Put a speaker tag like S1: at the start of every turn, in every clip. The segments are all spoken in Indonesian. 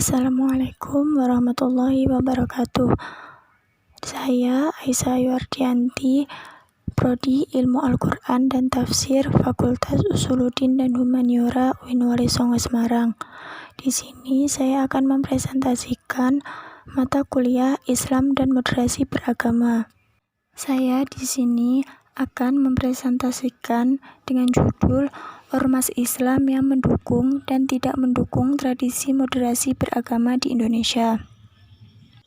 S1: Assalamualaikum warahmatullahi wabarakatuh. Saya Aisyah Yuardianti, Prodi Ilmu Al-Quran dan Tafsir, Fakultas Usuluddin dan Humaniora UIN Wali Songo Semarang. Di sini saya akan mempresentasikan mata kuliah Islam dan Moderasi Beragama. Saya di sini akan mempresentasikan dengan judul Ormas Islam yang mendukung dan tidak mendukung tradisi moderasi beragama di Indonesia.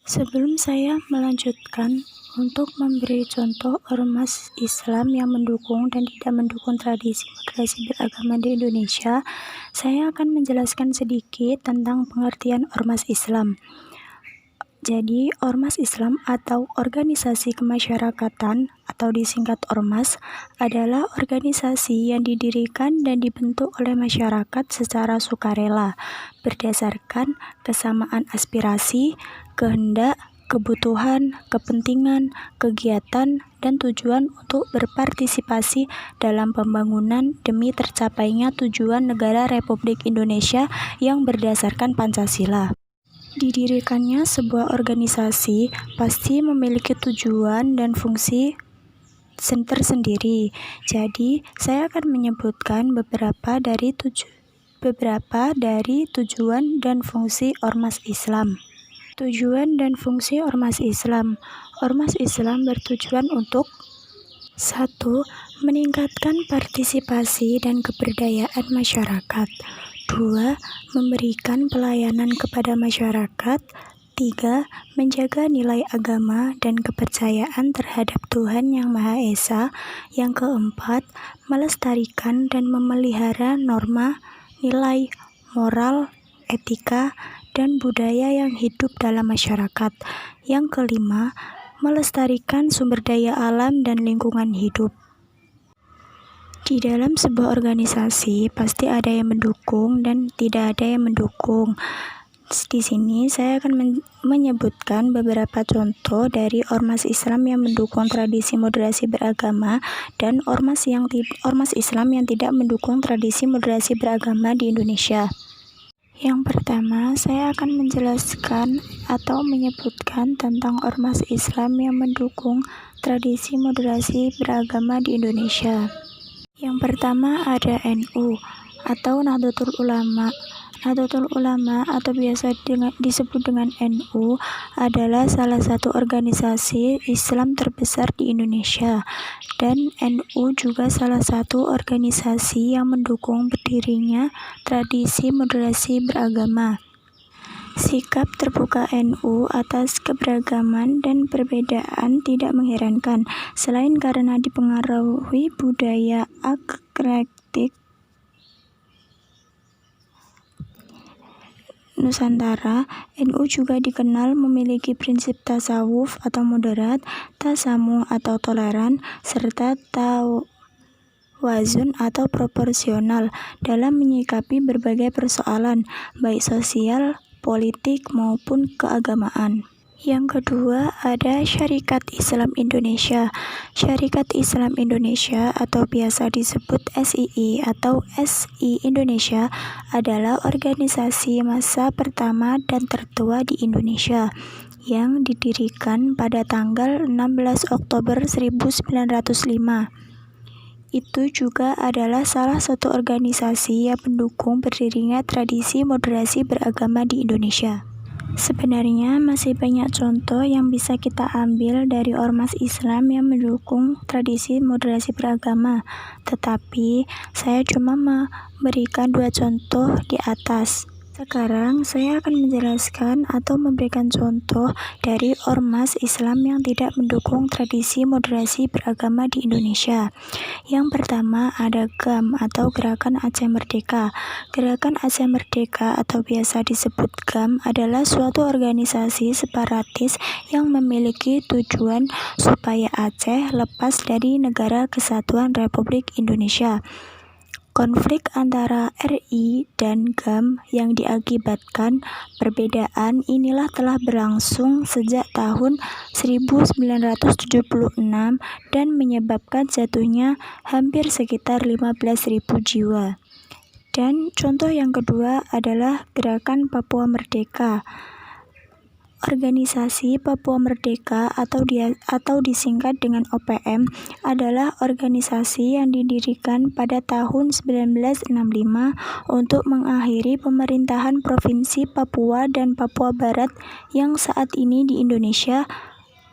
S1: Sebelum saya melanjutkan untuk memberi contoh ormas Islam yang mendukung dan tidak mendukung tradisi moderasi beragama di Indonesia, saya akan menjelaskan sedikit tentang pengertian ormas Islam. Jadi, ormas Islam atau organisasi kemasyarakatan atau disingkat ormas adalah organisasi yang didirikan dan dibentuk oleh masyarakat secara sukarela berdasarkan kesamaan aspirasi, kehendak, kebutuhan, kepentingan, kegiatan, dan tujuan untuk berpartisipasi dalam pembangunan demi tercapainya tujuan negara Republik Indonesia yang berdasarkan Pancasila. Didirikannya sebuah organisasi pasti memiliki tujuan dan fungsi tersendiri. Jadi, saya akan menyebutkan beberapa dari tujuan dan fungsi ormas Islam. Tujuan dan fungsi ormas Islam. Ormas Islam bertujuan untuk 1. Meningkatkan partisipasi dan keberdayaan masyarakat. 2. Memberikan pelayanan kepada masyarakat. 3. Menjaga nilai agama dan kepercayaan terhadap Tuhan Yang Maha Esa. Yang keempat, melestarikan dan memelihara norma, nilai, moral, etika, dan budaya yang hidup dalam masyarakat. Yang kelima, melestarikan sumber daya alam dan lingkungan hidup. Di dalam sebuah organisasi pasti ada yang mendukung dan tidak ada yang mendukung. Di sini saya akan menyebutkan beberapa contoh dari ormas Islam yang mendukung tradisi moderasi beragama dan ormas Islam yang tidak mendukung tradisi moderasi beragama di Indonesia. Yang pertama, saya akan menjelaskan atau menyebutkan tentang ormas Islam yang mendukung tradisi moderasi beragama di Indonesia. Yang pertama ada NU atau Nahdlatul Ulama. Nahdlatul Ulama atau biasa disebut dengan NU adalah salah satu organisasi Islam terbesar di Indonesia, dan NU juga salah satu organisasi yang mendukung berdirinya tradisi moderasi beragama. Sikap terbuka NU atas keberagaman dan perbedaan tidak mengherankan, selain karena dipengaruhi budaya eklektik Nusantara. NU juga dikenal memiliki prinsip tasawuf atau moderat, tasamuh atau toleran, serta tawazun atau proporsional dalam menyikapi berbagai persoalan, baik sosial, politik, maupun keagamaan. Yang kedua ada Syarikat Islam Indonesia. Syarikat Islam Indonesia atau biasa disebut SII atau SI Indonesia adalah organisasi massa pertama dan tertua di Indonesia yang didirikan pada tanggal 16 Oktober 1905. Itu juga adalah salah satu organisasi yang mendukung berdirinya tradisi moderasi beragama di Indonesia. Sebenarnya masih banyak contoh yang bisa kita ambil dari ormas Islam yang mendukung tradisi moderasi beragama, tetapi saya cuma memberikan 2 contoh di atas. Sekarang saya akan menjelaskan atau memberikan contoh dari ormas Islam yang tidak mendukung tradisi moderasi beragama di Indonesia. Yang pertama ada GAM atau Gerakan Aceh Merdeka. Gerakan Aceh Merdeka atau biasa disebut GAM adalah suatu organisasi separatis yang memiliki tujuan supaya Aceh lepas dari Negara Kesatuan Republik Indonesia. Konflik antara RI dan GAM yang diakibatkan perbedaan inilah telah berlangsung sejak tahun 1976 dan menyebabkan jatuhnya hampir sekitar 15.000 jiwa. Dan contoh yang kedua adalah Gerakan Papua Merdeka. Organisasi Papua Merdeka atau disingkat dengan OPM adalah organisasi yang didirikan pada tahun 1965 untuk mengakhiri pemerintahan Provinsi Papua dan Papua Barat yang saat ini di Indonesia,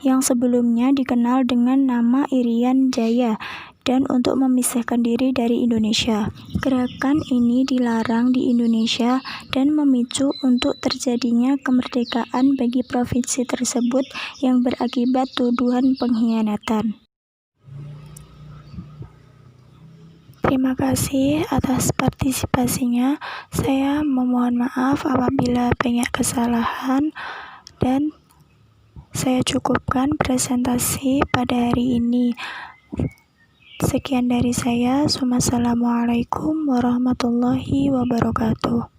S1: yang sebelumnya dikenal dengan nama Irian Jaya, dan untuk memisahkan diri dari Indonesia. Gerakan ini dilarang di Indonesia dan memicu untuk terjadinya kemerdekaan bagi provinsi tersebut yang berakibat tuduhan pengkhianatan. Terima kasih atas partisipasinya. Saya memohon maaf apabila banyak kesalahan, dan saya cukupkan presentasi pada hari ini. Sekian dari saya. Wassalamualaikum warahmatullahi wabarakatuh.